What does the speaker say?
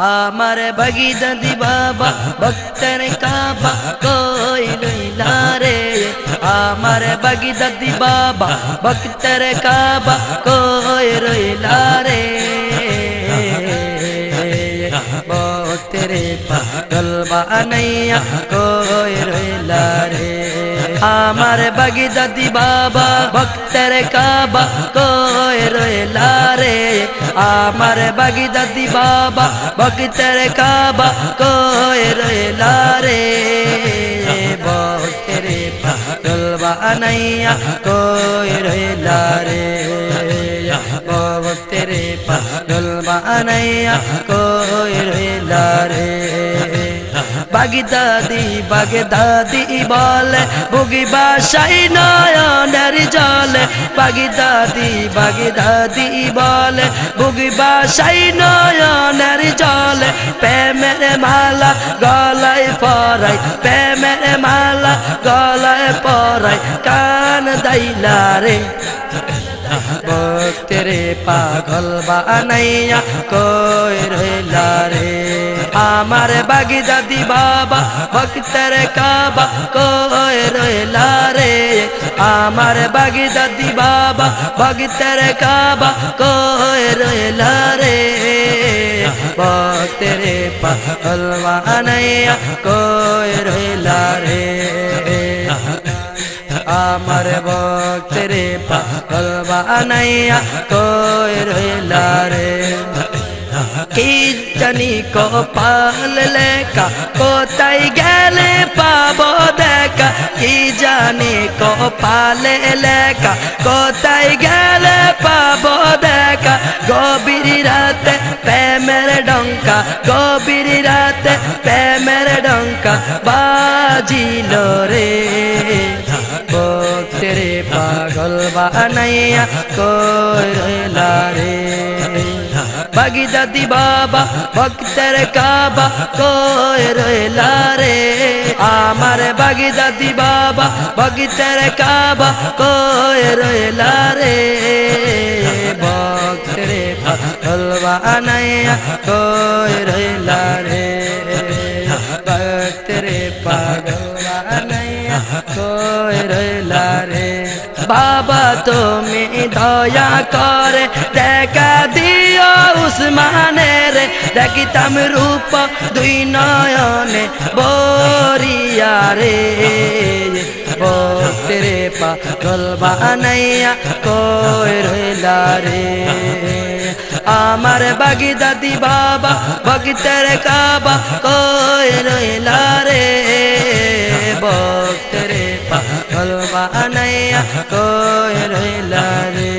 আমার বাগিদাদি বাবা ভক্তের কাবা কই রইলা রে আমার বাগিদাদি বাবা ভক্তের কাবা কই রইলা রে তেরে পাগল বানাইয়া কই রইলা রে আমার বাগিদাদি বাবা ভক্তের কাবা কই রইলা রে আমার বাগিদাদি বাবা ভক্তের কাবা কই রইলা রে ভক্তের পাগল বানাইয়া কই রইলা রে ভক্তের পাগল বানাইয়া কই রইলা রে বাগদাদি বাগদাদি বলে বুগি বাসাই নয়নের জলে বাগদাদি বাগদাদি বলে বুগি বাসাই নয়নের জলে প্রেমের মালা গলায় পরাই প্রেমের মালা গলায় পরাই কান দাইলা রে ভক্তের পাগল বানাইয়া কই রইলা রে আমার বাগদাদি বাবা ভক্তের কাবা কই রইলা রে আমার বাগদাদি বাবা ভক্তের কাবা কই রইলা রে ভক্তের পাগল বানাইয়া কই রইলা রে আমার ভক্তের পাগল বানাইয়া কই রইলা রে কি জানি কপাল লেখা কোথায় গেলে পাবো দেখা কি জানি কপাল লেখা কোথায় গেলে পাবো দেখা গভীর রাতে প্রেমের ডঙ্কা গভীর রাতে প্রেমের ডঙ্কা বাজিল রে ভক্তের পাগল বানাইয়া কই রইলা রে বাগদাদি বাবা ভক্তের কাবা কই রইলা রে আমার বাগদাদি বাবা ভক্তের কাবা কই রইলা রে ভক্তের পাগল বানাইয়া কই রইলা রে ভক্তের পাগল বানাইয়া কই রইলা রে বাবা তুমি দয়া করে দেখা দিও উসমানের দেখিতাম রূপ দুই নয়নে বরিয়া রে ভক্তের পাগল বানাইয়া কই রইলা রে আমার বাগদাদি বাবা ভক্তের কাবা কই রইলা রে ভক্তের পাগল বানাইয়া কই রইলা রে